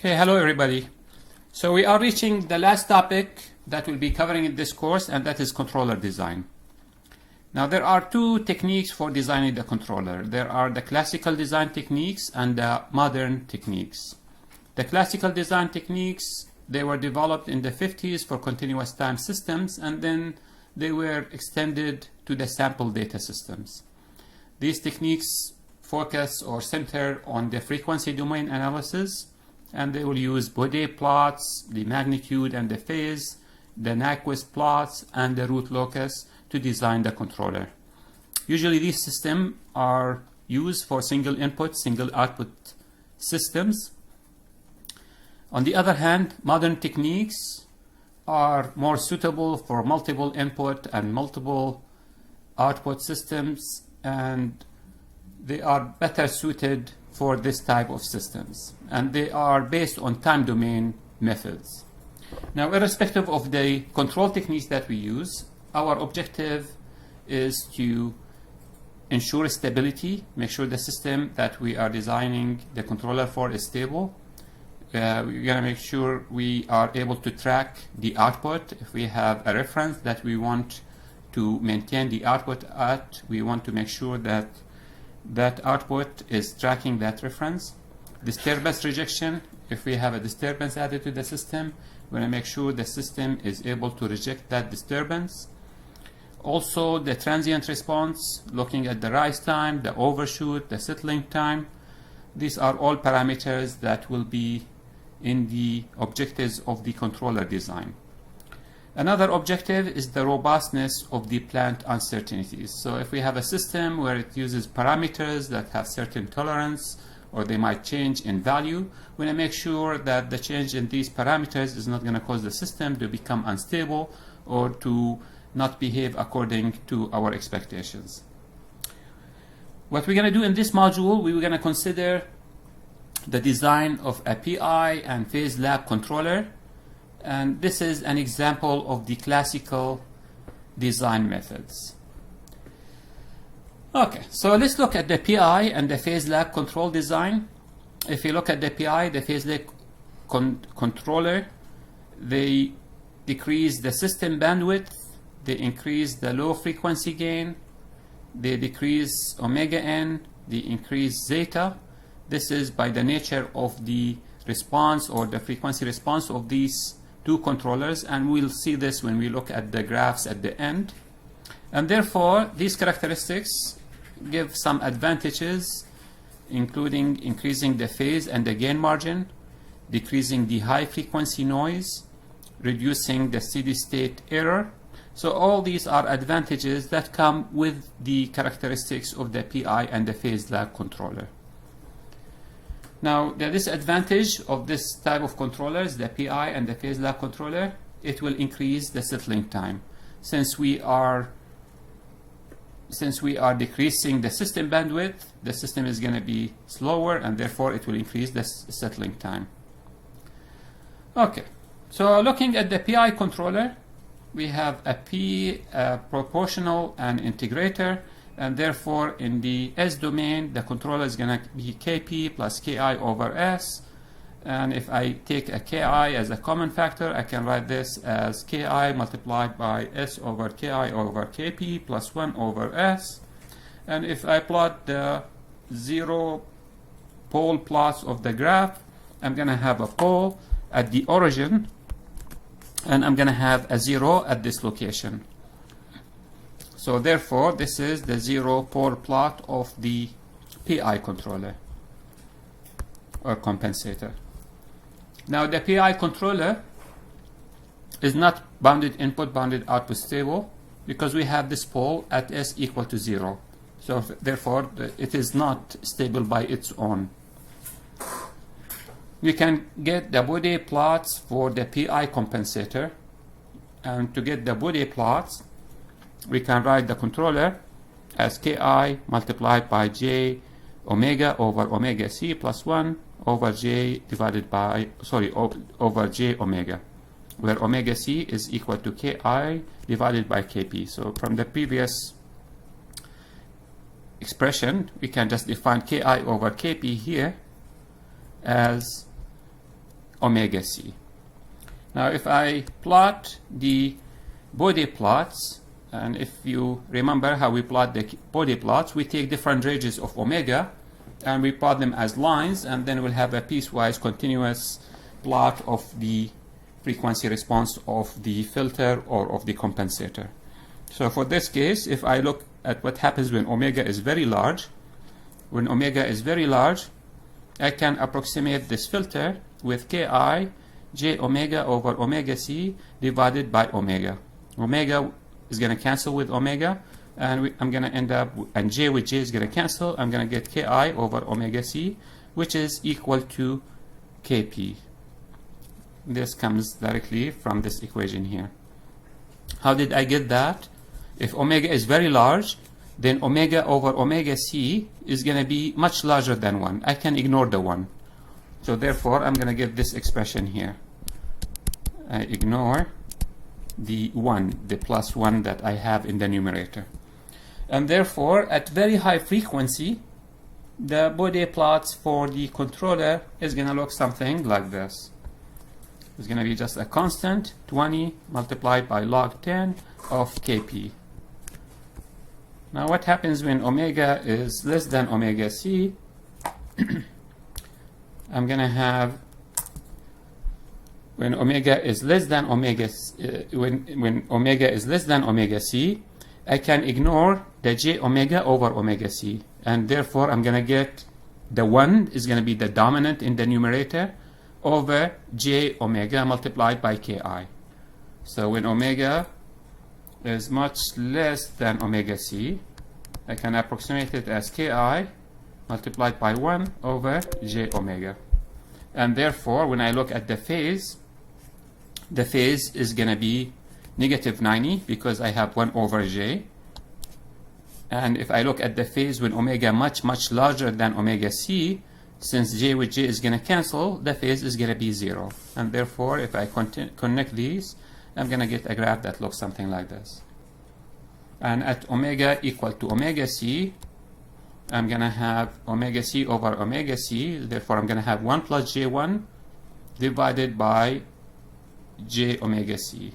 Okay, hello everybody. So we are reaching the last topic that we'll be covering in this course, and that is controller design. Now there are two techniques for designing the controller. There are the classical design techniques and the modern techniques. The classical design techniques, they were developed in the 50s for continuous time systems, and then they were extended to the sample data systems. These techniques focus or center on the frequency domain analysis, and they will use Bode plots, the magnitude and the phase, the Nyquist plots, and the root locus to design the controller. Usually these systems are used for single input, single output systems. On the other hand, modern techniques are more suitable for multiple input and multiple output systems, and they are better suited for this type of systems, and they are based on time domain methods. Now, irrespective of the control techniques that we use, our objective is to ensure stability, make sure the system that we are designing the controller for is stable. We're going to make sure we are able to track the output. If we have a reference that we want to maintain the output at, we want to make sure that that output is tracking that reference. Disturbance rejection, if we have a disturbance added to the system, we want to make sure the system is able to reject that disturbance. Also, the transient response, looking at the rise time, the overshoot, the settling time. These are all parameters that will be in the objectives of the controller design. Another objective is the robustness of the plant uncertainties. So if we have a system where it uses parameters that have certain tolerance, or they might change in value, we want to make sure that the change in these parameters is not going to cause the system to become unstable or to not behave according to our expectations. What we're going to do in this module, we're going to consider the design of a PI and phase lag controller. And this is an example of the classical design methods. Okay, so let's look at the PI and the phase lag control design. If you look at the PI, the phase lag controller, they decrease the system bandwidth, they increase the low frequency gain, they decrease omega n, they increase zeta. This is by the nature of the response or the frequency response of these two controllers, and we'll see this when we look at the graphs at the end. And therefore, these characteristics give some advantages, including increasing the phase and the gain margin, decreasing the high frequency noise, reducing the steady state error. So all these are advantages that come with the characteristics of the PI and the phase lag controller. Now, the disadvantage of this type of controllers, the PI and the phase lag controller, it will increase the settling time. Since we are decreasing the system bandwidth, the system is going to be slower, and therefore it will increase the settling time. Okay, so looking at the PI controller, we have a P, proportional, and integrator. And therefore, in the S domain, the controller is going to be Kp plus Ki over S. And if I take a Ki as a common factor, I can write this as Ki multiplied by S over Ki over Kp plus 1 over S. And if I plot the zero pole plots of the graph, I'm going to have a pole at the origin, and I'm going to have a 0 at this location. So therefore, this is the zero pole plot of the PI controller or compensator. Now the PI controller is not bounded input, bounded output stable, because we have this pole at S equal to 0. So therefore, it is not stable by its own. We can get the Bode plots for the PI compensator, and to get the Bode plots, we can write the controller as Ki multiplied by J omega over omega C plus 1 over J divided by, over J omega, where omega C is equal to Ki divided by Kp. So from the previous expression, we can just define Ki over Kp here as omega c. Now if I plot the Bode plots, and if you remember how we plot the Bode plots, we take different ranges of omega and we plot them as lines, and then we'll have a piecewise continuous plot of the frequency response of the filter or of the compensator. So for this case, if I look at what happens when omega is very large, when omega is very large, I can approximate this filter with ki j omega over omega c divided by omega. Omega is going to cancel with omega, and I'm going to end up, and j with j is going to cancel. I'm going to get ki over omega c, which is equal to kp. This comes directly from this equation here. How did I get that? If omega is very large, then omega over omega c is going to be much larger than 1. I can ignore the 1. So therefore, I'm going to get this expression here. I ignore the 1, the plus 1 that I have in the numerator. And therefore, at very high frequency, the Bode plots for the controller is going to look something like this. It's going to be just a constant 20 multiplied by log 10 of kp. Now what happens when omega is less than omega c? I'm going to have, when omega is less than omega when omega is less than omega c, I can ignore the j omega over omega c, and therefore I'm going to get the 1 is going to be the dominant in the numerator over j omega multiplied by ki. So when omega is much less than omega c, I can approximate it as ki multiplied by 1 over j omega. And therefore, when I look at the phase is going to be negative 90 because I have 1 over j. And if I look at the phase when omega much larger than omega c, since j with j is going to cancel, the phase is going to be 0. And therefore, if I connect these, I'm going to get a graph that looks something like this. And at omega equal to omega c, I'm going to have omega c over omega c. Therefore, I'm going to have 1 plus j1 divided by j omega c.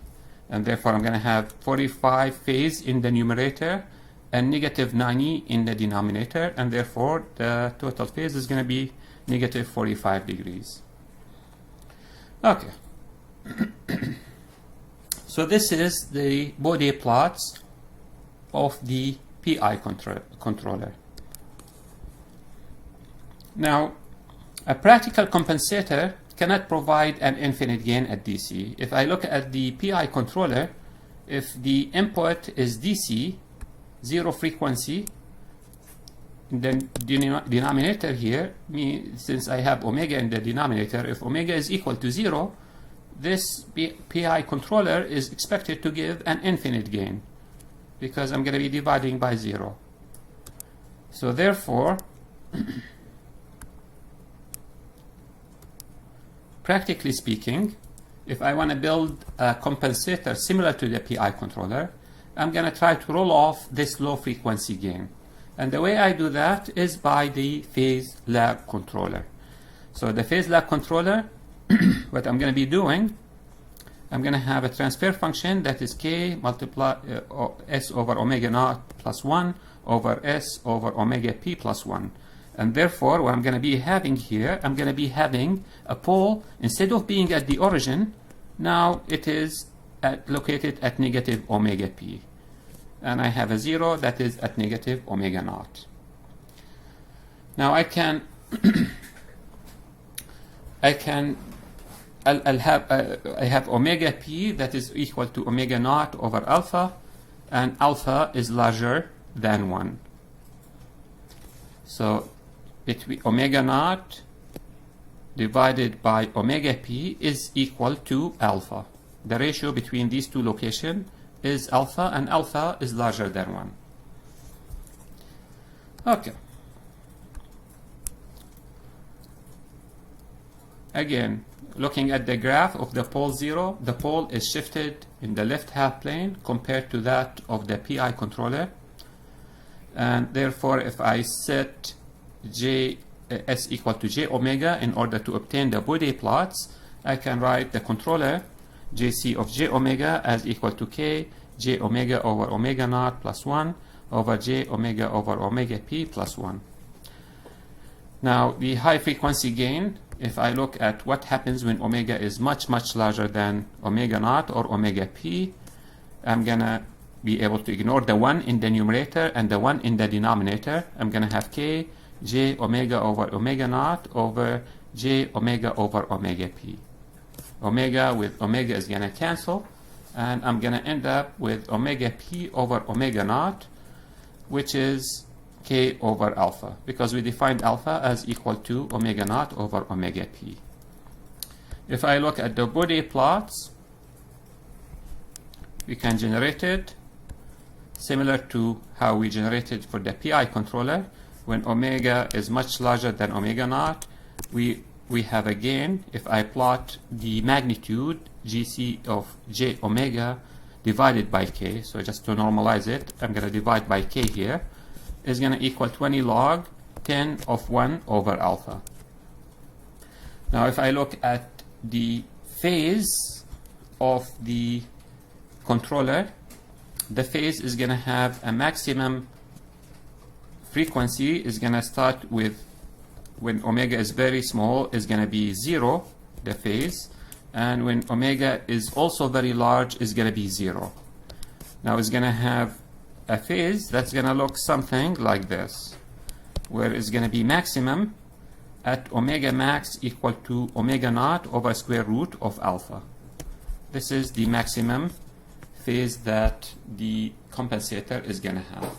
And therefore, I'm going to have 45 phase in the numerator and negative 90 in the denominator. And therefore, the total phase is going to be negative 45 degrees. Okay. So this is the Bode plots of the PI controller. Now, a practical compensator cannot provide an infinite gain at DC. If I look at the PI controller, if the input is DC, 0 frequency, the denominator here, since I have omega in the denominator, if omega is equal to 0, this PI controller is expected to give an infinite gain because I'm going to be dividing by 0. So therefore, practically speaking, if I want to build a compensator similar to the PI controller, I'm going to try to roll off this low frequency gain. And the way I do that is by the phase lag controller. So the phase lag controller, what I'm going to be doing, I'm going to have a transfer function that is k multiply s over omega naught plus 1 over s over omega p plus 1. And therefore, what I'm going to be having here, I'm going to be having a pole, instead of being at the origin, now it is located at negative omega p. And I have a 0 that is at negative omega naught. Now I have omega p that is equal to omega naught over alpha, and alpha is larger than 1. So between omega naught divided by omega p is equal to alpha. The ratio between these two locations is alpha, and alpha is larger than 1. Okay. Again, looking at the graph of the pole 0, the pole is shifted in the left half plane compared to that of the PI controller. And therefore, if I set s equal to j omega in order to obtain the Bode plots, I can write the controller Jc of j omega as equal to k j omega over omega naught plus 1 over j omega over omega p plus 1. Now the high frequency gain, if I look at what happens when omega is much larger than omega naught or omega p, I'm gonna be able to ignore the 1 in the numerator and the 1 in the denominator. I'm gonna have k j omega over omega naught over j omega over omega p. Omega with omega is gonna cancel, and I'm gonna end up with omega p over omega naught, which is k over alpha, because we defined alpha as equal to omega naught over omega p. If I look at the Bode plots, we can generate it similar to how we generated for the PI controller. When omega is much larger than omega naught, we have a gain. If I plot the magnitude Gc of j omega divided by k, so just to normalize it, I'm going to divide by k here, is going to equal 20 log 10 of 1 over alpha. Now if I look at the phase of the controller, the phase is going to have a maximum frequency, is going to start with, when omega is very small, is going to be 0, the phase, and when omega is also very large, is going to be 0. Now it's going to have a phase that's going to look something like this, where it's going to be maximum at omega max equal to omega naught over square root of alpha. This is the maximum phase that the compensator is going to have.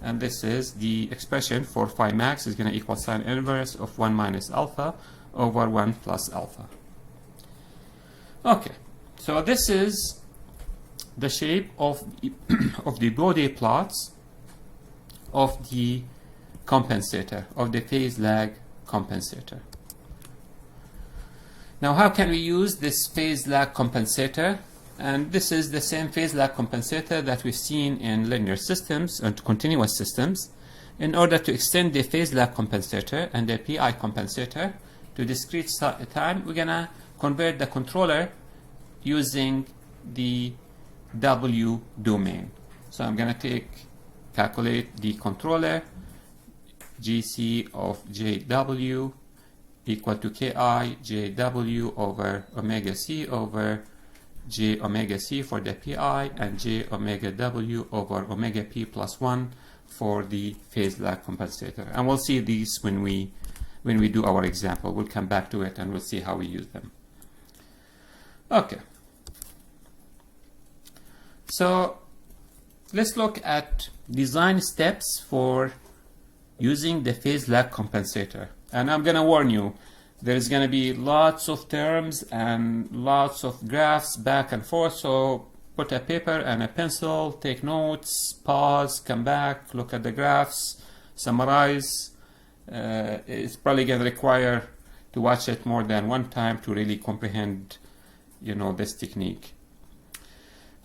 And this is the expression for phi max is going to equal sine inverse of 1 minus alpha over 1 plus alpha. Okay, so this is the shape of the Bode plots of the compensator, of the phase lag compensator. Now how can we use this phase lag compensator? And this is the same phase lag compensator that we've seen in linear systems and continuous systems. In order to extend the phase lag compensator and the PI compensator to discrete time, we're gonna convert the controller using the W domain. So I'm gonna calculate the controller Gc of Jw equal to Ki Jw over omega c over j omega c for the PI and j omega w over omega p plus 1 for the phase lag compensator. And we'll see these when we do our example. We'll come back to it and we'll see how we use them. Okay. So let's look at design steps for using the phase lag compensator. And I'm going to warn you, there's going to be lots of terms and lots of graphs back and forth, so put a paper and a pencil, take notes, pause, come back, look at the graphs, summarize. It's probably going to require to watch it more than one time to really comprehend, this technique.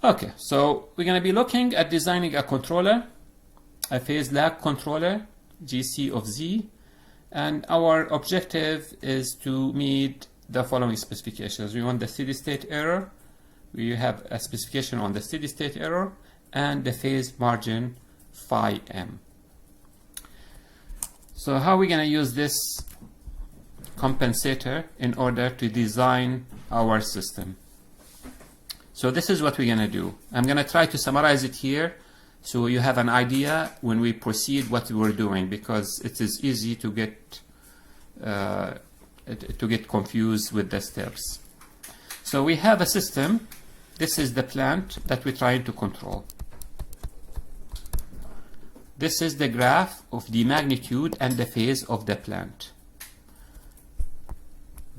Okay, so we're going to be looking at designing a controller, a phase lag controller, Gc of z, and our objective is to meet the following specifications. We want the steady state error, we have a specification on the steady state error, and the phase margin phi m. So how are we going to use this compensator in order to design our system? So this is what we're going to do. I'm going to try to summarize it here so you have an idea when we proceed what we're doing, because it is easy to get confused with the steps. So we have a system. This is the plant that we're trying to control. This is the graph of the magnitude and the phase of the plant.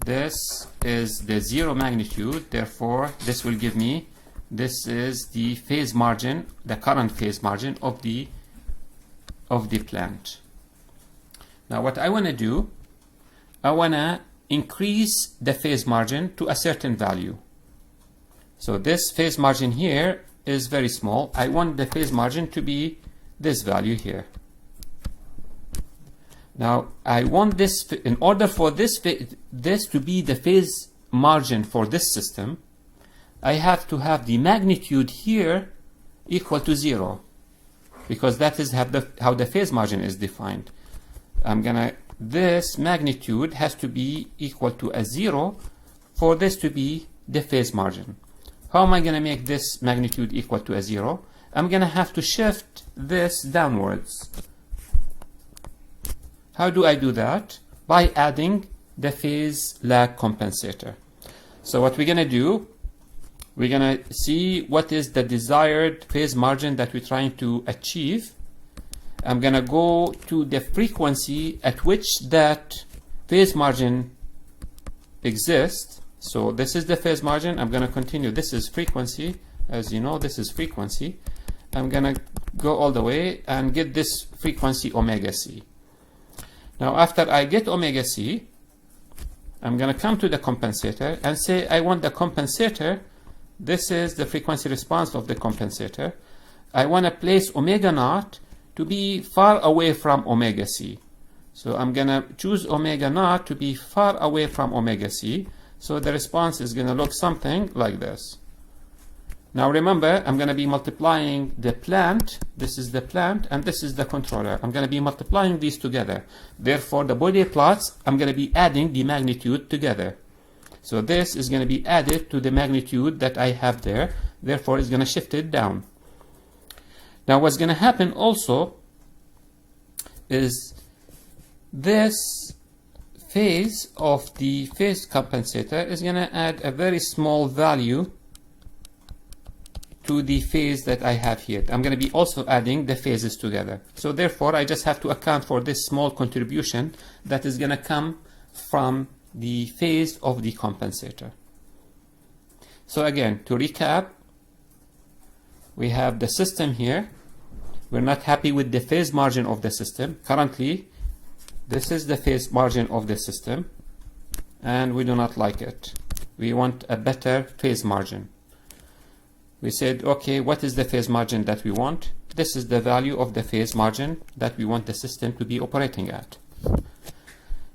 This is the zero magnitude, therefore this will give me, this is the phase margin, the current phase margin of the plant. Now what I want to do, I want to increase the phase margin to a certain value. So this phase margin here is very small. I want the phase margin to be this value here. Now I want this, in order for this to be the phase margin for this system, I have to have the magnitude here equal to 0, because that is how the phase margin is defined. This magnitude has to be equal to a 0 for this to be the phase margin. How am I going to make this magnitude equal to a 0? I'm going to have to shift this downwards. How do I do that? By adding the phase lag compensator. So what we're going to do, we're going to see what is the desired phase margin that we're trying to achieve. I'm going to go to the frequency at which that phase margin exists. So this is the phase margin. I'm going to continue. This is frequency. As you know, this is frequency. I'm going to go all the way and get this frequency omega c. Now, after I get omega c, I'm going to come to the compensator and say I want the compensator. This is the frequency response of the compensator. I want to place omega naught to be far away from omega c. So I'm going to choose omega naught to be far away from omega c. So the response is going to look something like this. Now remember, I'm going to be multiplying the plant. This is the plant, and this is the controller. I'm going to be multiplying these together. Therefore, the body plots, I'm going to be adding the magnitude together. So this is going to be added to the magnitude that I have there. Therefore, it's going to shift it down. Now, what's going to happen also is this phase of the phase compensator is going to add a very small value to the phase that I have here. I'm going to be also adding the phases together. So therefore, I just have to account for this small contribution that is going to come from the phase of the compensator. So again, to recap, we have the system here. We're not happy with the phase margin of the system. Currently, this is the phase margin of the system, and we do not like it. We want a better phase margin. We said, okay, what is the phase margin that we want? This is the value of the phase margin that we want the system to be operating at.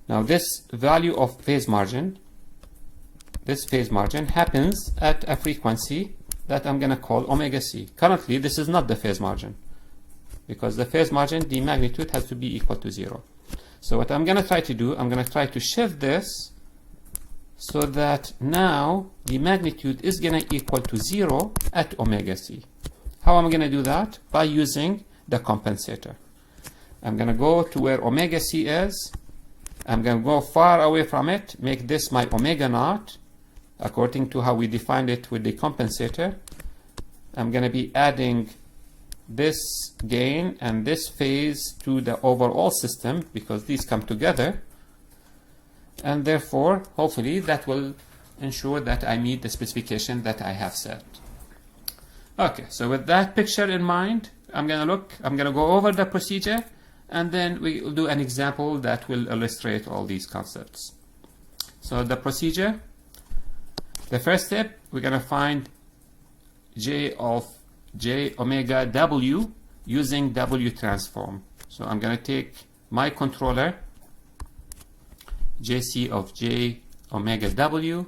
Now this value of phase margin, this phase margin happens at a frequency that I'm going to call omega c. Currently, this is not the phase margin, because the phase margin, the magnitude has to be equal to 0. So what I'm going to try to do, I'm going to try to shift this so that now the magnitude is going to equal to 0 at omega c. How am I going to do that? By using the compensator. I'm going to go to where omega c is. I'm going to go far away from it, make this my omega naught, according to how we defined it with the compensator. I'm going to be adding this gain and this phase to the overall system, because these come together. And therefore, hopefully, that will ensure that I meet the specification that I have set. Okay, so with that picture in mind, I'm going to go over the procedure, and then we will do an example that will illustrate all these concepts. So the procedure, the first step, we're going to find J of J omega W using W transform. So I'm going to take my controller, JC of J omega W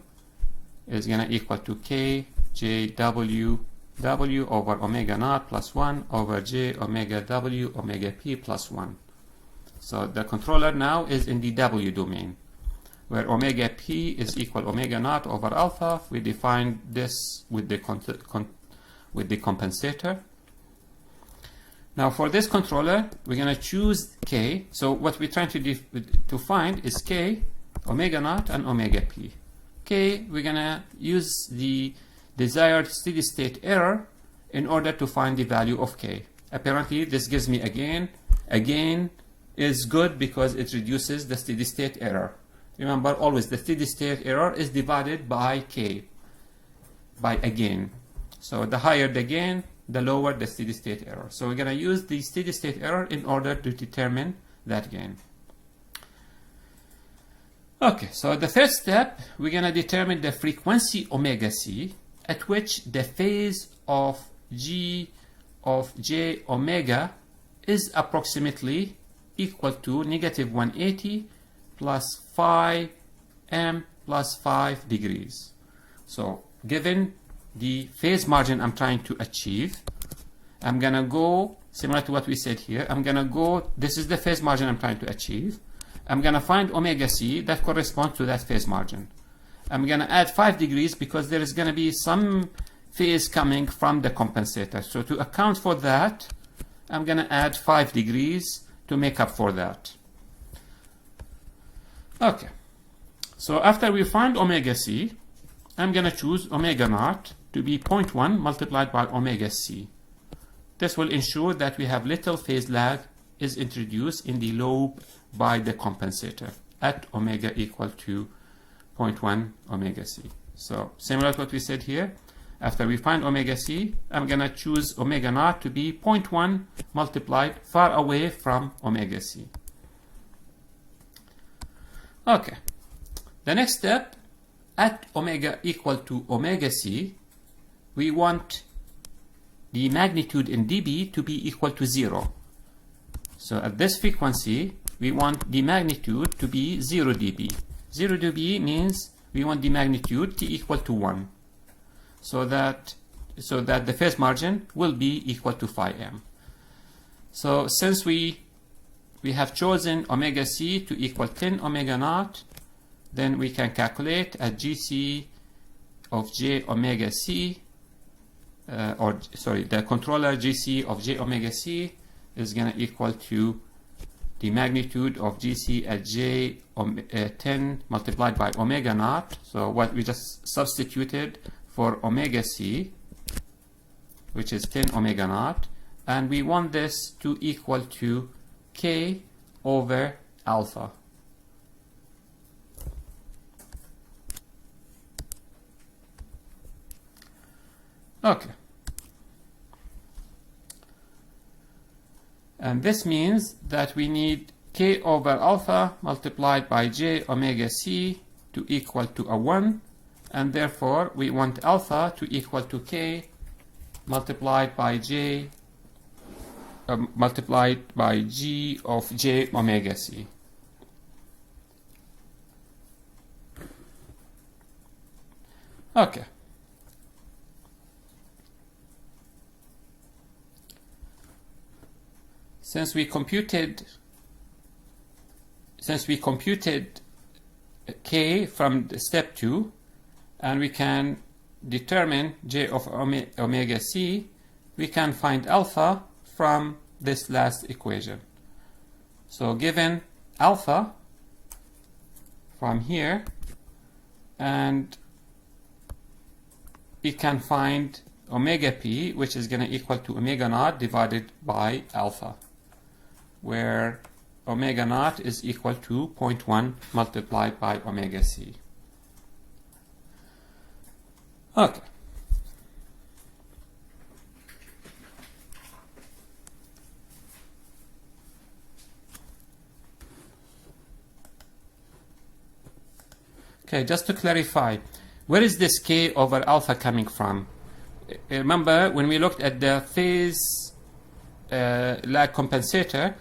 is going to equal to K J W W over omega naught plus 1 over J omega W omega P plus 1. So the controller now is in the W domain, where omega P is equal omega naught over alpha. We define this with the compensator. Now for this controller, we're going to choose K. So what we're trying to find is K, omega naught, and omega P. K, we're going to use the desired steady state error in order to find the value of K. Apparently, this gives me a gain. A gain is good because it reduces the steady state error. Remember, always the steady state error is divided by K, by a gain. So the higher the gain, the lower the steady state error. So we're going to use the steady state error in order to determine that gain. Okay, so the first step, we're going to determine the frequency omega c at which the phase of G of J omega is approximately equal to negative 180 plus phi m plus 5 degrees. So given the phase margin I'm trying to achieve, I'm going to go similar to what we said here. I'm going to go, this is the phase margin I'm trying to achieve. I'm going to find omega c that corresponds to that phase margin. I'm going to add 5 degrees because there is going to be some phase coming from the compensator. So to account for that, I'm going to add 5 degrees to make up for that. Okay. So after we find omega c, I'm going to choose omega naught to be 0.1 multiplied by omega c. This will ensure that we have little phase lag is introduced in the lobe by the compensator at omega equal to 0.1 omega c. So similar to what we said here, after we find omega c, I'm going to choose omega naught to be 0.1 multiplied far away from omega c. Okay. The next step, at omega equal to omega c, we want the magnitude in dB to be equal to 0. So at this frequency, we want the magnitude to be 0 dB. 0 dB means we want the magnitude to equal to 1. So that the phase margin will be equal to phi m. So since we have chosen omega c to equal 10 omega naught, then we can calculate at gc of j omega c, the controller gc of j omega c is going to equal to the magnitude of gc at j 10 multiplied by omega naught. So what we just substituted for omega c, which is 10 omega naught, and we want this to equal to k over alpha. Okay. And this means that we need k over alpha multiplied by j omega c to equal to a 1, and therefore we want alpha to equal to k multiplied by j multiplied by g of j omega c. Okay. Since we computed k from step 2, and we can determine j of omega c, we can find alpha from this last equation. So given alpha from here, and we can find omega p, which is going to equal to omega naught divided by alpha, where omega naught is equal to 0.1 multiplied by omega c. Okay. Okay, just to clarify, where is this k over alpha coming from? Remember, when we looked at the phase lag compensator,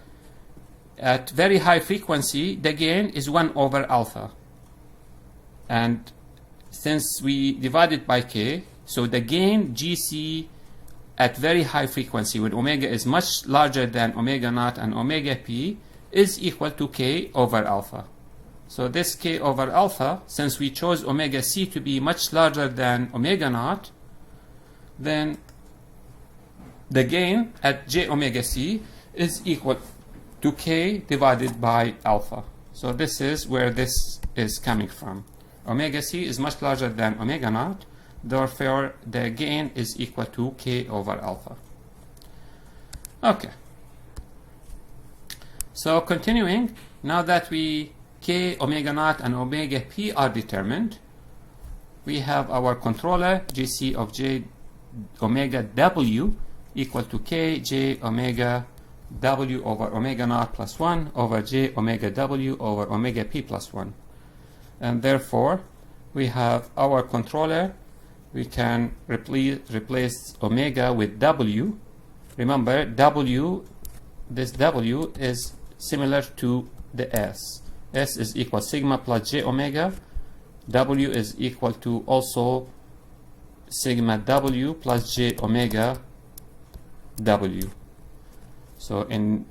at very high frequency, the gain is 1 over alpha. And since we divided by k, so the gain gc at very high frequency, when omega is much larger than omega naught and omega p, is equal to k over alpha. So this k over alpha, since we chose omega c to be much larger than omega naught, then the gain at j omega c is equal to k divided by alpha. So this is where this is coming from. Omega c is much larger than omega naught, therefore the gain is equal to k over alpha. Okay. So continuing, now that we k, omega naught, and omega p are determined, we have our controller gc of j omega w equal to k j omega w over omega naught plus 1 over j omega w over omega p plus 1. And therefore, we have our controller. We can replace omega with w. Remember, this w is similar to the s. S is equal sigma plus j omega W is equal to also sigma W plus j omega W. So in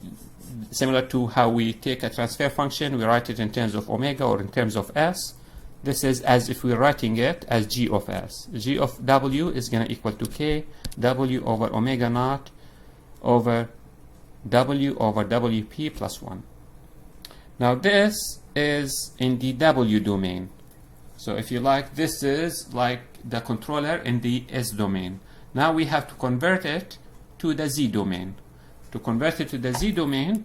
similar to how we take a transfer function, we write it in terms of omega or in terms of s. This is as if we're writing it as g of s. G of W is going to equal to k W over omega naught over W over WP plus 1. Now this is in the W domain. So if you like, this is like the controller in the S domain. Now we have to convert it to the Z domain. To convert it to the Z domain,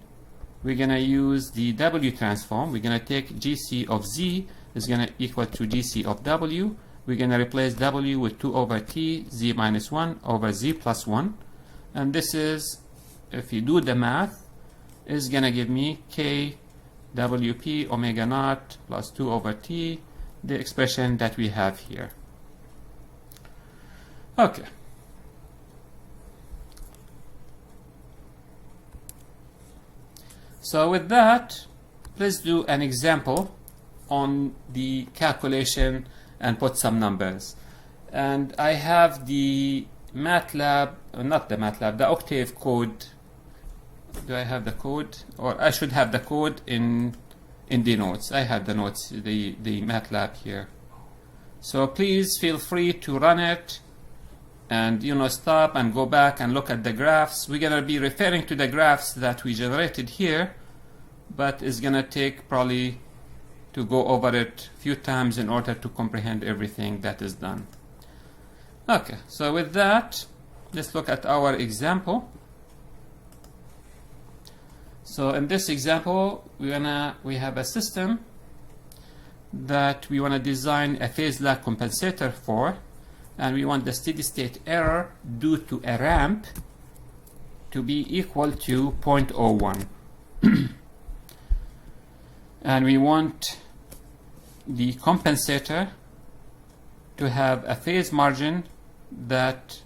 we're going to use the W transform. We're going to take GC of Z is going to equal to GC of W. We're going to replace W with 2 over T, Z minus 1 over Z plus 1. And this is, if you do the math, is going to give me K WP omega naught plus 2 over T, the expression that we have here. Okay. So with that, let's do an example on the calculation and put some numbers. And I have the MATLAB, not the MATLAB, the Octave code. Do I have the code? Or I should have the code in the notes. I have the notes, the MATLAB here. So please feel free to run it and stop and go back and look at the graphs. We're going to be referring to the graphs that we generated here, but it's going to take probably to go over it a few times in order to comprehend everything that is done. Okay, so with that, let's look at our example. So in this example, we have a system that we want to design a phase lag compensator for, and we want the steady state error due to a ramp to be equal to 0.01. And we want the compensator to have a phase margin that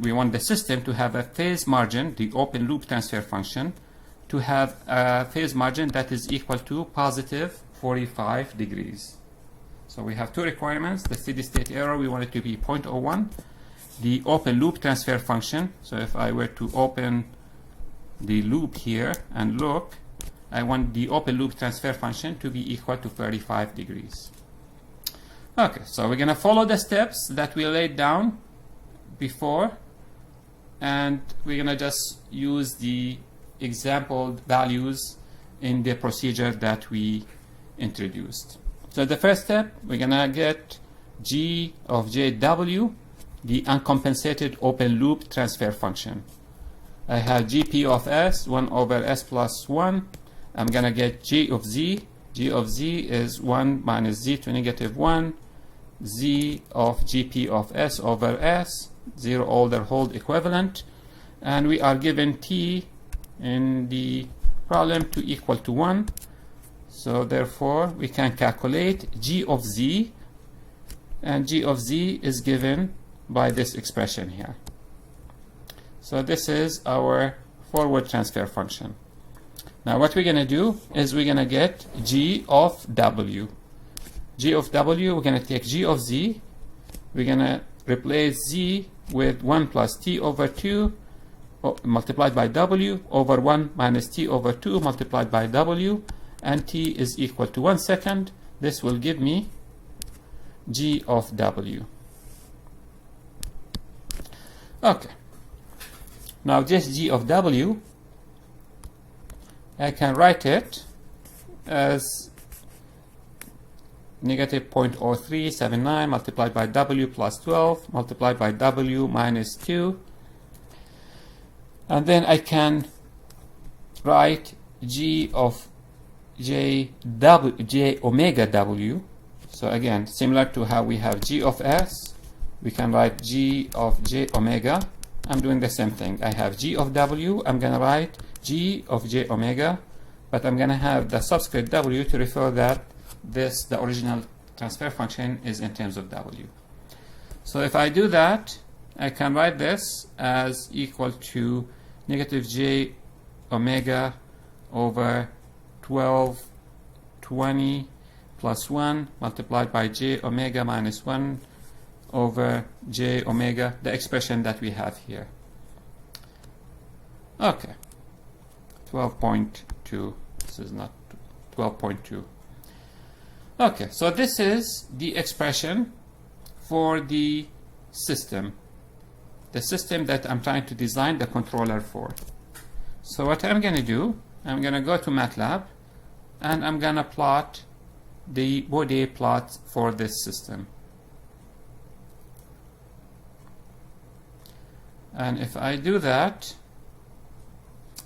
we want the system to have a phase margin, the open loop transfer function, to have a phase margin that is equal to positive 45 degrees. So we have two requirements. The steady state error, we want it to be 0.01. The open loop transfer function, so if I were to open the loop here and look, I want the open loop transfer function to be equal to 35 degrees. Okay, so we're going to follow the steps that we laid down before, and we're going to just use the example values in the procedure that we introduced. So the first step, we're going to get G of JW, the uncompensated open loop transfer function. I have GP of S, 1 over S plus 1. I'm going to get G of Z. G of Z is 1 minus Z to negative 1. Z of GP of S over S, 0 older hold equivalent. And we are given T in the problem to equal to 1. So therefore, we can calculate G of Z. And G of Z is given by this expression here. So this is our forward transfer function. Now what we're going to do is we're going to get G of W. G of W, we're going to take G of Z. We're going to replace Z with 1 plus T over 2 multiplied by W over 1 minus T over 2 multiplied by W. And T is equal to 1 second. This will give me G of W. Okay. Now this G of W, I can write it as negative 0.0379 multiplied by W plus 12 multiplied by W minus 2. And then I can write G of J omega W. So again, similar to how we have G of S, we can write G of J omega. I'm doing the same thing. I have G of W. I'm going to write G of J omega, but I'm going to have the subscript W to refer that the original transfer function is in terms of W. So if I do that, I can write this as equal to negative J omega over 1220 plus 1 multiplied by j omega minus 1 over j omega, the expression that we have here. Okay, 12.2. This is not 12.2. Okay, so this is the expression for the system that I'm trying to design the controller for. So what I'm going to do, I'm going to go to MATLAB and I'm going to plot the Bode plot for this system. And if I do that,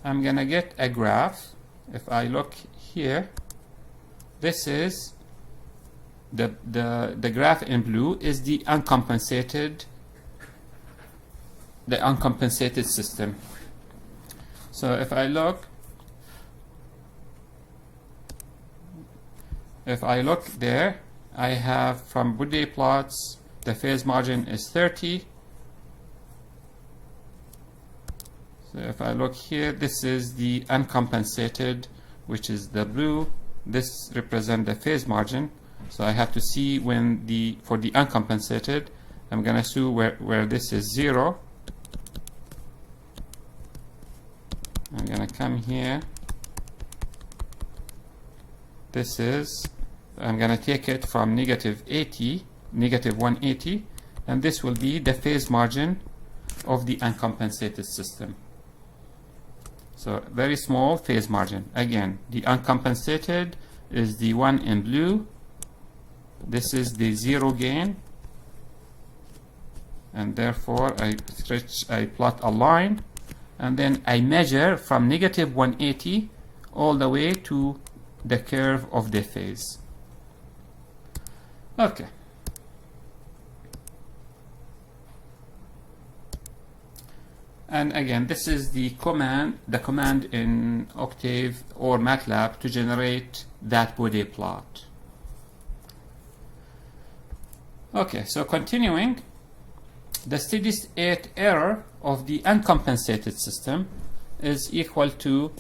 I'm going to get a graph. If I look here, this is the graph in blue is the uncompensated system. So if I look there, I have from Bode plots, the phase margin is 30. So if I look here, this is the uncompensated, which is the blue. This represents the phase margin. So I have to see when for the uncompensated, I'm going to see where this is 0. I'm going to come here. I'm going to take it from negative 180, and this will be the phase margin of the uncompensated system. So very small phase margin. Again, the uncompensated is the one in blue. This is the zero gain, and therefore I plot a line, and then I measure from negative 180 all the way to the curve of the phase. Okay. And again, this is the command in Octave or MATLAB to generate that Bode plot. Okay, so continuing, the steady state error of the uncompensated system is equal to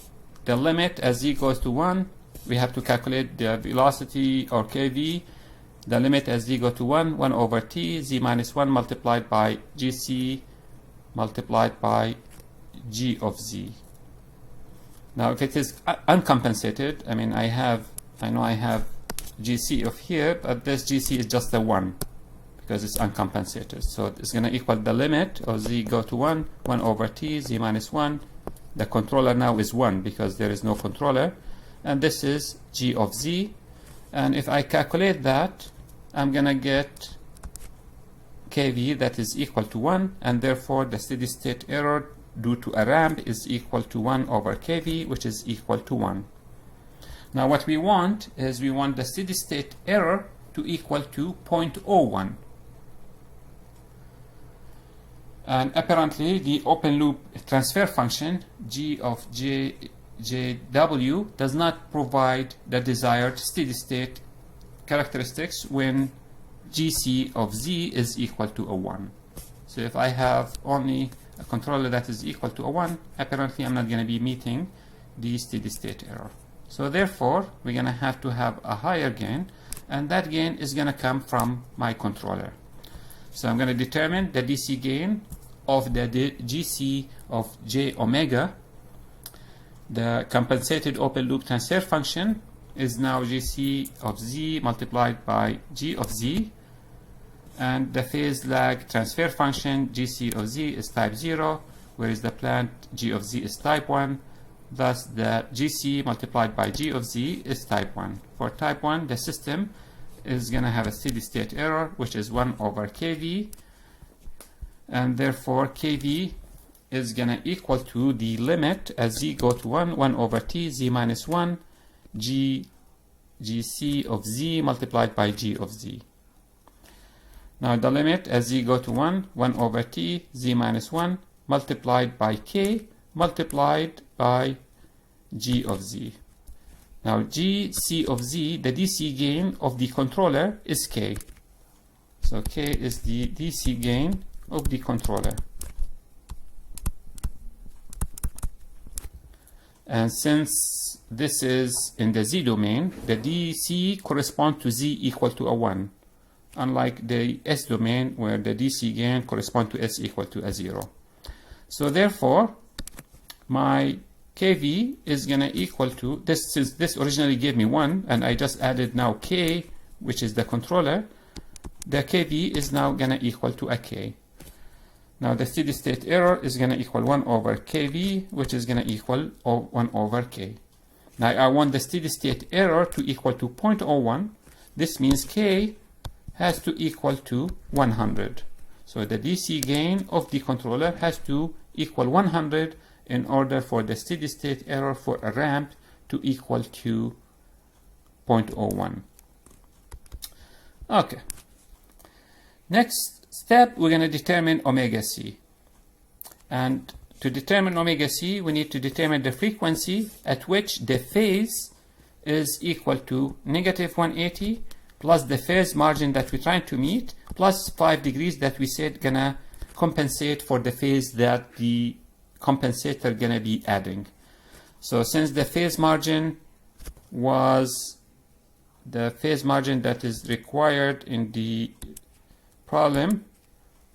the limit as z goes to 1. We have to calculate the velocity or kV. The limit as z goes to 1 over t, z minus 1 multiplied by gc multiplied by g of z. Now if it is uncompensated, I mean I know I have gc of here, but this gc is just a 1 because it's uncompensated. So it's going to equal the limit of z go to 1 over t, z minus 1. The controller now is 1 because there is no controller, and this is g of z. And if I calculate that, I'm going to get kV that is equal to 1, and therefore the steady state error due to a ramp is equal to 1 over kV, which is equal to 1. Now what we want is we want the steady state error to equal to 0.01. And apparently the open loop transfer function g of jw does not provide the desired steady state characteristics when gc of z is equal to a 1. So if I have only a controller that is equal to a 1, apparently I'm not going to be meeting the steady state error. So therefore we're going to have a higher gain, and that gain is going to come from my controller. So I'm going to determine the DC gain of the gc of j omega. The compensated open loop transfer function is now gc of z multiplied by g of z, and the phase lag transfer function gc of z is type 0, whereas the plant g of z is type 1. Thus the gc multiplied by g of z is type 1. For type 1, the system is going to have a steady state error, which is 1 over kV, and therefore kV is going to equal to the limit as z go to 1 over t, z minus 1, gc of z multiplied by g of z. Now the limit as z go to 1 over t, z minus 1 multiplied by k multiplied by g of z. Now gc of z, the DC gain of the controller is k. So k is the DC gain of the controller. And since this is in the Z domain, the DC corresponds to Z equal to a 1, unlike the S domain where the DC gain corresponds to S equal to a 0. So therefore, my KV is going to equal to this. Since this originally gave me 1 and I just added now K, which is the controller, the KV is now going to equal to a K. Now the steady state error is going to equal 1 over KV, which is going to equal 1 over K. Now I want the steady state error to equal to 0.01. This means K has to equal to 100. So the DC gain of the controller has to equal 100 in order for the steady state error for a ramp to equal to 0.01. Okay. Next step, we're going to determine omega C. And to determine omega C, we need to determine the frequency at which the phase is equal to negative 180 plus the phase margin that we're trying to meet plus 5 degrees that we said gonna compensate for the phase that the compensator gonna be adding. So since the phase margin was the phase margin that is required in the problem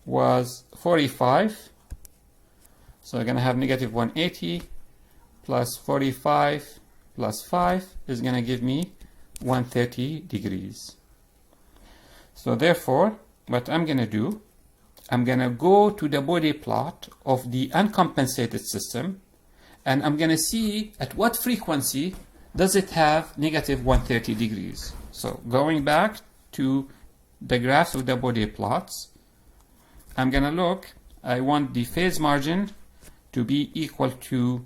was 45, so we're going to have negative 180 plus 45 plus 5 is going to give me 130 degrees. So therefore, what I'm going to do, I'm going to go to the body plot of the uncompensated system, and I'm going to see at what frequency does it have negative 130 degrees. So going back to the graphs of the body plots, I'm going to look, I want the phase margin to be equal to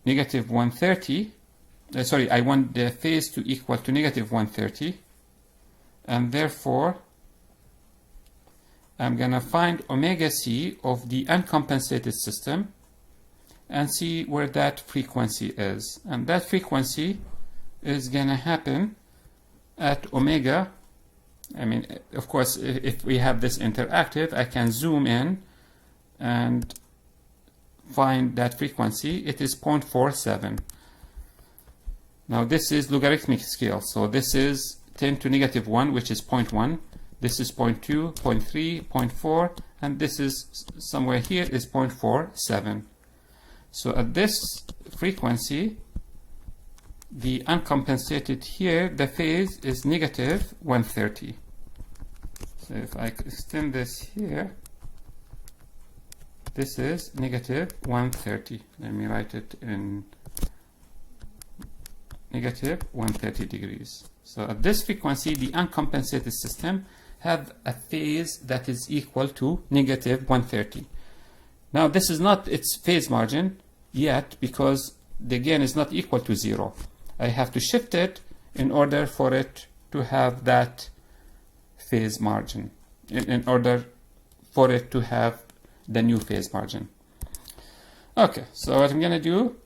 negative 130. Sorry, I want the phase to equal to negative 130. And therefore, I'm going to find omega C of the uncompensated system and see where that frequency is. And that frequency is going to happen at omega. I mean, of course, if we have this interactive, I can zoom in and find that frequency. It is 0.47. Now this is logarithmic scale. So this is 10 to negative 1, which is 0.1. This is 0.2, 0.3, 0.4, and this is somewhere here is 0.47. So at this frequency, the uncompensated here, the phase is negative 130. So if I extend this here, this is negative 130. Let me write it in negative 130 degrees. So at this frequency, the uncompensated system have a phase that is equal to negative 130. Now this is not its phase margin yet because the gain is not equal to 0. I have to shift it in order for it to have that phase margin, in order for it to have the new phase margin. Okay, so what I'm going to do,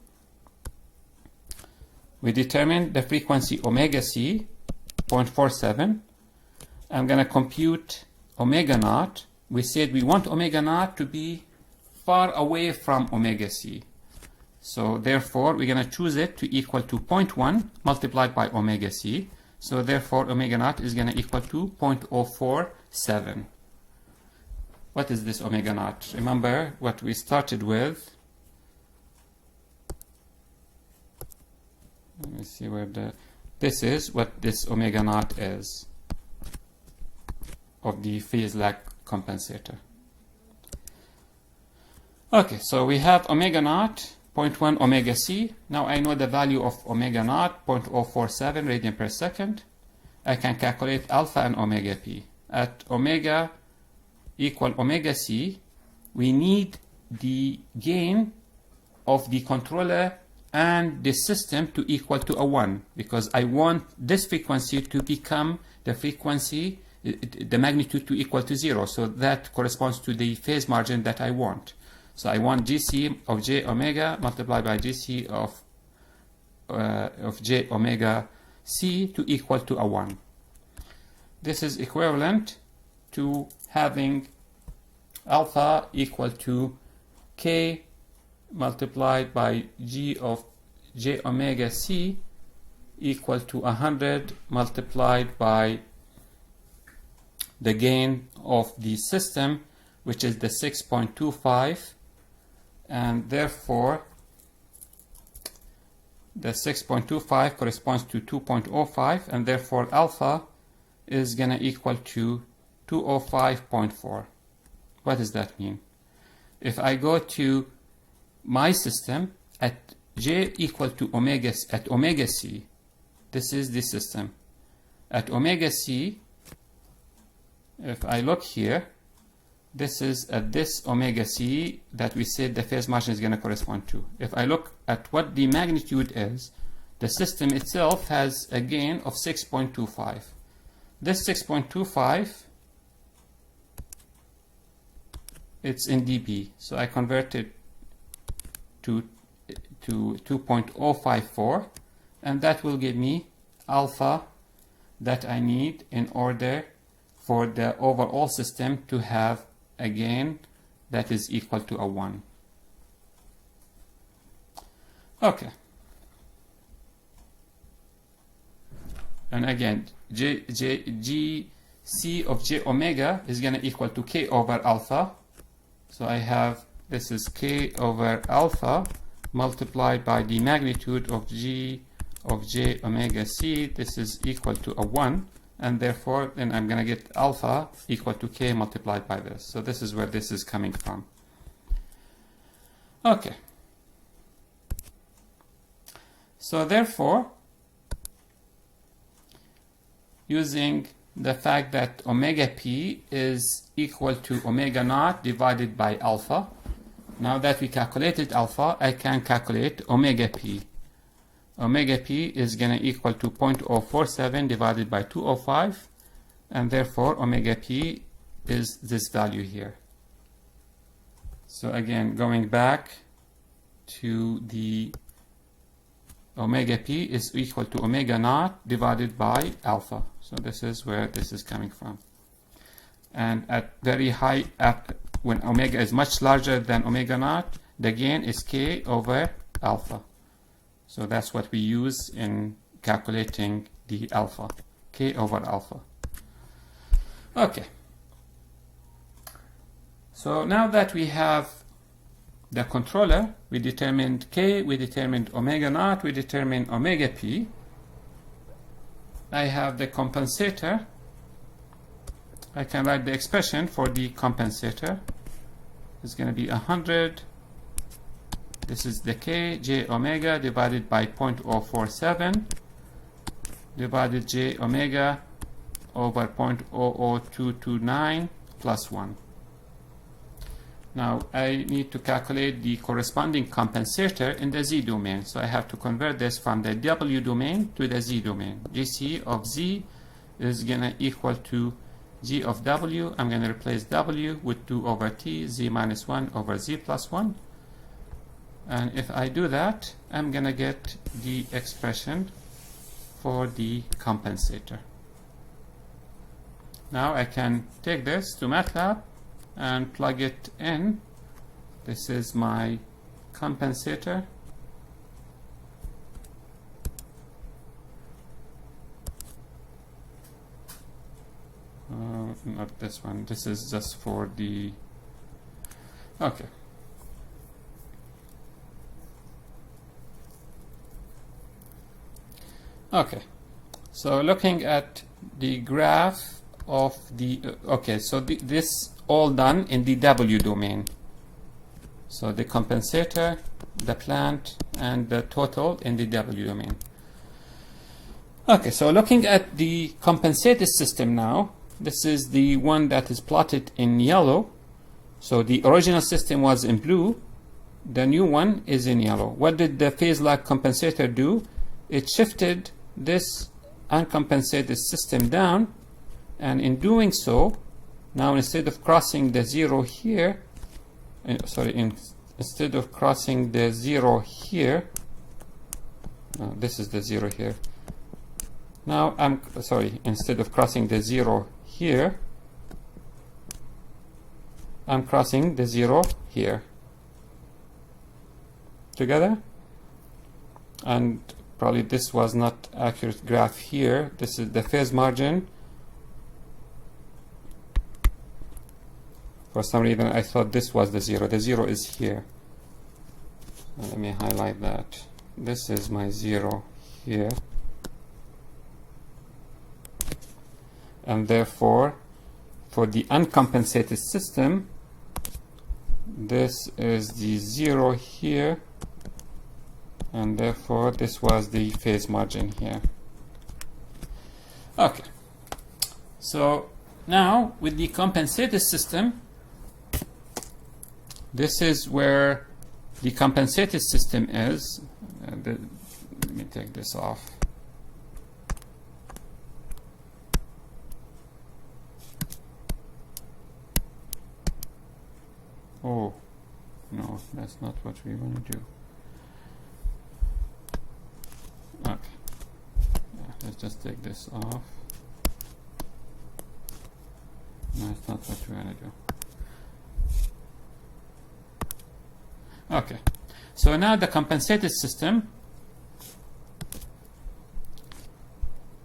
we determine the frequency omega C, 0.47. I'm going to compute omega naught. We said we want omega naught to be far away from omega C. So therefore, we're going to choose it to equal to 0.1 multiplied by omega C. So therefore, omega naught is going to equal to 0.047. What is this omega naught? Remember what we started with. Let me see where this is what this omega naught is of the phase lag compensator. Okay, so we have omega naught, 0.1 omega C. Now I know the value of omega naught, 0.047 radian per second. I can calculate alpha and omega p. At omega equal omega C, we need the gain of the controller and the system to equal to a 1, because I want this frequency to become the frequency, the magnitude to equal to 0. So that corresponds to the phase margin that I want. So I want GC of j omega multiplied by GC of j omega C to equal to a 1. This is equivalent to having alpha equal to k multiplied by g of j omega c equal to 100 multiplied by the gain of the system, which is the 6.25, and therefore the 6.25 corresponds to 2.05, and therefore alpha is going to equal to 205.4. What does that mean? If I go to my system at j equal to omega, at omega c, this is the system. At omega c, if I look here, this is at this omega c that we said the phase margin is going to correspond to. If I look at what the magnitude is, the system itself has a gain of 6.25. This 6.25, it's in dB, so I convert it to 2.054, and that will give me alpha that I need in order for the overall system to have a gain that is equal to a 1. Okay. And again, Gc of j omega is going to equal to k over alpha. So I have, this is k over alpha multiplied by the magnitude of g of j omega c. This is equal to a 1. And therefore, then I'm going to get alpha equal to k multiplied by this. So this is where this is coming from. Okay. So therefore, using the fact that omega p is equal to omega naught divided by alpha, now that we calculated alpha, I can calculate omega p. Omega p is going to equal to 0.047 divided by 205, and therefore omega p is this value here. So again, going back to the omega p is equal to omega naught divided by alpha. So this is where this is coming from. And at very high, when omega is much larger than omega naught, the gain is k over alpha. So that's what we use in calculating the alpha, k over alpha. Okay. So now that we have the controller, we determined k, we determined omega naught, we determined omega p. I have the compensator. I can write the expression for the compensator. It's going to be 100. This is the k, j omega divided by 0.047 divided j omega over 0.00229 plus 1. Now I need to calculate the corresponding compensator in the z domain. So I have to convert this from the w domain to the z domain. Gc of z is going to equal to g of w. I'm going to replace w with 2 over t, z minus 1 over z plus 1. And if I do that, I'm going to get the expression for the compensator. Now I can take this to MATLAB and plug it in. This is my compensator. Not this one. This is just for the... Okay. Okay. So looking at the graph of the... okay, so this all done in the W domain. So the compensator, the plant, and the total in the W domain. Okay, so looking at the compensated system now, this is the one that is plotted in yellow. So the original system was in blue. The new one is in yellow. What did the phase lag compensator do? It shifted this uncompensated system down, and in doing so, now instead of crossing the zero here, instead of crossing the zero here, no, this is the zero here. Now instead of crossing the zero here, I'm crossing the zero here. together. And probably this was not accurate graph here. This is the phase margin. For some reason I thought this was the 0. The 0 is here. Let me highlight that. This is my 0 here. And therefore, for the uncompensated system, this is the 0 here. And therefore, this was the phase margin here. Okay. So now, with the compensated system, this is where the compensated system is. Let me take this off. Oh, no, that's not what we want to do. Okay. Yeah, let's just take this off. No, that's not what we want to do. Okay. So now the compensated system,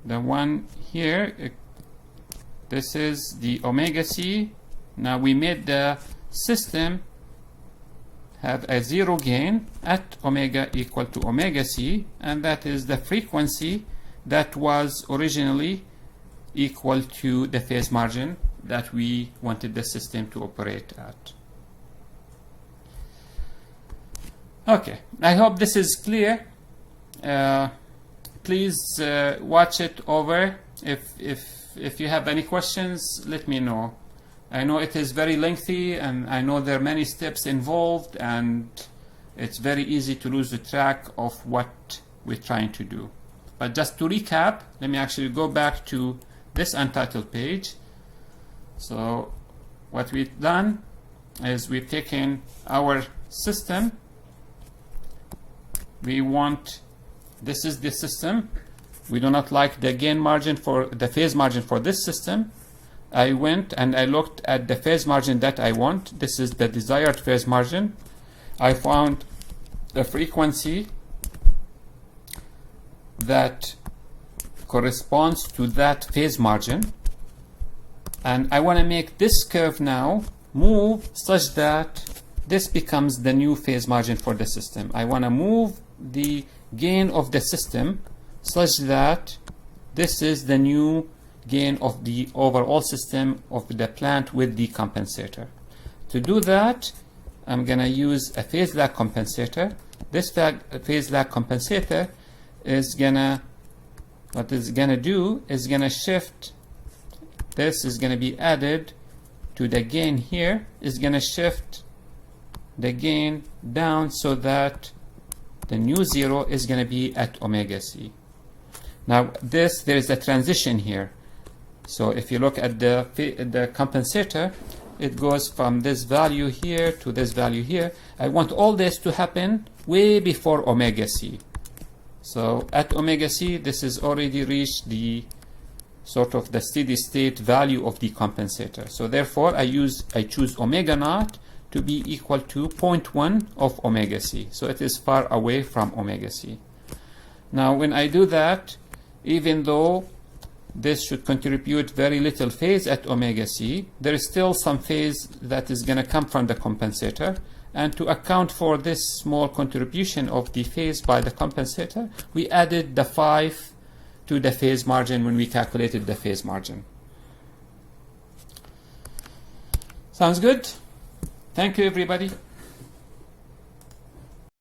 the one here, this is the omega c. Now we made the system have a 0 gain at omega equal to omega c, and that is the frequency that was originally equal to the phase margin that we wanted the system to operate at. Okay, I hope this is clear. Please watch it over. If you have any questions, let me know. I know it is very lengthy, and I know there are many steps involved, and it's very easy to lose the track of what we're trying to do. But just to recap, let me actually go back to this untitled page. So what we've done is we've taken our system. We want, this is the system. We do not like the gain margin for the phase margin for this system. I went and I looked at the phase margin that I want. This is the desired phase margin. I found a frequency that corresponds to that phase margin. And I want to make this curve now move such that this becomes the new phase margin for the system. I want to move the gain of the system such that this is the new gain of the overall system of the plant with the compensator. To do that, I'm going to use a phase lag compensator. This phase lag compensator is going to, what it's going to do is going to shift, this is going to be added to the gain here, is going to shift the gain down so that the new 0 is going to be at omega c. Now there is a transition here. So if you look at the compensator, it goes from this value here to this value here. I want all this to happen way before omega c. So at omega c, this has already reached the sort of the steady state value of the compensator. So therefore, I choose omega naught to be equal to 0.1 of omega c. So it is far away from omega c. Now when I do that, even though this should contribute very little phase at omega c, there is still some phase that is going to come from the compensator. And to account for this small contribution of the phase by the compensator, we added the 5 to the phase margin when we calculated the phase margin. Sounds good? Thank you, everybody.